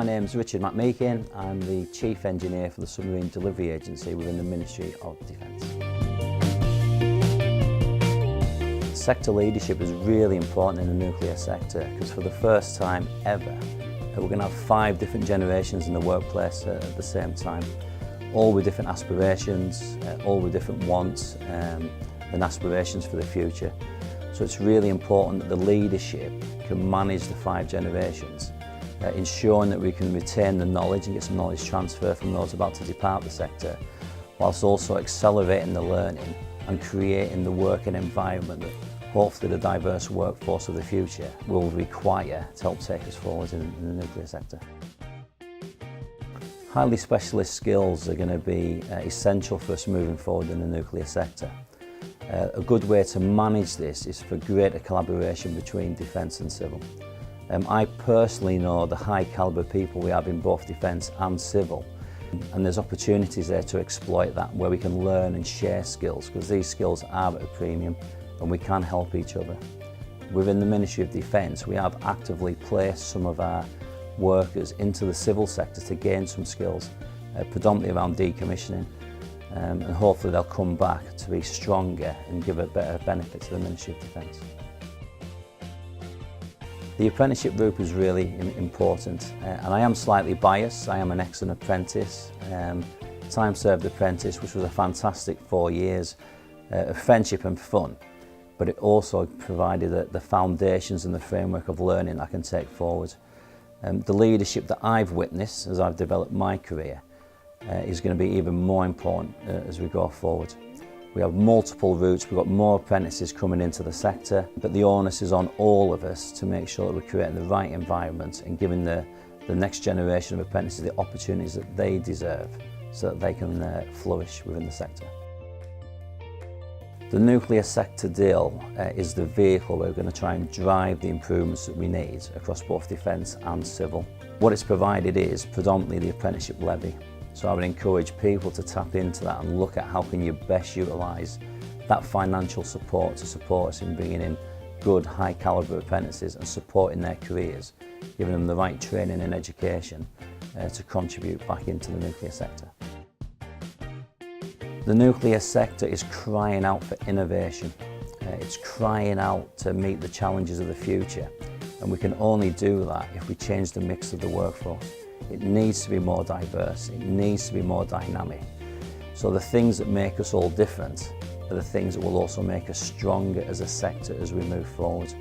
name's Richard McMeekin. I'm the Chief Engineer for the Submarine Delivery Agency within the Ministry of Defence. Sector leadership is really important in the nuclear sector because for the first time ever we're going to have 5 different generations in the workplace at the same time, all with different aspirations, all with different wants and aspirations for the future. So it's really important that the leadership can manage the 5 generations, ensuring that we can retain the knowledge and get some knowledge transfer from those about to depart the sector, whilst also accelerating the learning and creating the working environment that hopefully the diverse workforce of the future will require to help take us forward in the nuclear sector. Highly specialist skills are going to be essential for us moving forward in the nuclear sector. A good way to manage this is for greater collaboration between defence and civil. I personally know the high calibre people we have in both defence and civil, and there's opportunities there to exploit that where we can learn and share skills, because these skills are at a premium and we can help each other. Within the Ministry of Defence we have actively placed some of our workers into the civil sector to gain some skills, predominantly around decommissioning. And hopefully they'll come back to be stronger and give a better benefit to the Ministry of Defence. The apprenticeship route is really important, and I am slightly biased. I am an ex-apprentice, time-served apprentice, which was a fantastic 4 years of friendship and fun, but it also provided the foundations and the framework of learning I can take forward. The leadership that I've witnessed as I've developed my career is going to be even more important as we go forward. We have multiple routes, we've got more apprentices coming into the sector, but the onus is on all of us to make sure that we're creating the right environment and giving the next generation of apprentices the opportunities that they deserve so that they can flourish within the sector. The nuclear sector deal is the vehicle where we're going to try and drive the improvements that we need across both defence and civil. What it's provided is predominantly the apprenticeship levy. So I would encourage people to tap into that and look at how can you best utilise that financial support to support us in bringing in good high calibre apprentices and supporting their careers, giving them the right training and education to contribute back into the nuclear sector. The nuclear sector is crying out for innovation. It's crying out to meet the challenges of the future, and we can only do that if we change the mix of the workforce. It needs to be more diverse, it needs to be more dynamic. So the things that make us all different are the things that will also make us stronger as a sector as we move forward.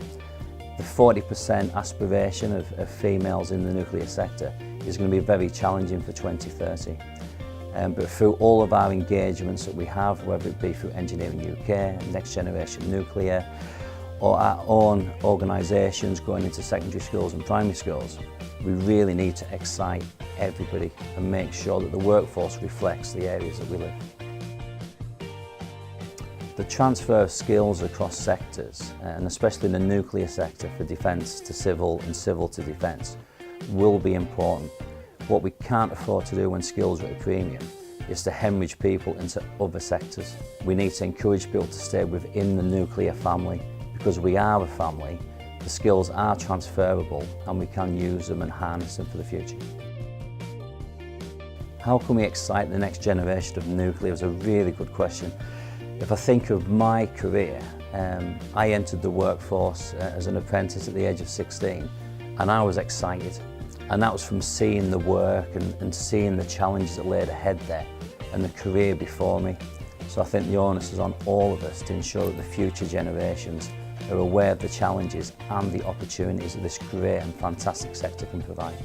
The 40% aspiration of females in the nuclear sector is going to be very challenging for 2030. But through all of our engagements that we have, whether it be through Engineering UK, Next Generation Nuclear, or our own organisations going into secondary schools and primary schools, we really need to excite everybody and make sure that the workforce reflects the areas that we live. The transfer of skills across sectors, and especially in the nuclear sector for defence to civil and civil to defence, will be important. What we can't afford to do when skills are at a premium is to hemorrhage people into other sectors. We need to encourage people to stay within the nuclear family, because we are a family. The skills are transferable and we can use them and harness them for the future. How can we excite the next generation of nuclear is a really good question. If I think of my career, I entered the workforce as an apprentice at the age of 16, and I was excited. And that was from seeing the work and seeing the challenges that laid ahead there and the career before me. So I think the onus is on all of us to ensure that the future generations are aware of the challenges and the opportunities that this great and fantastic sector can provide.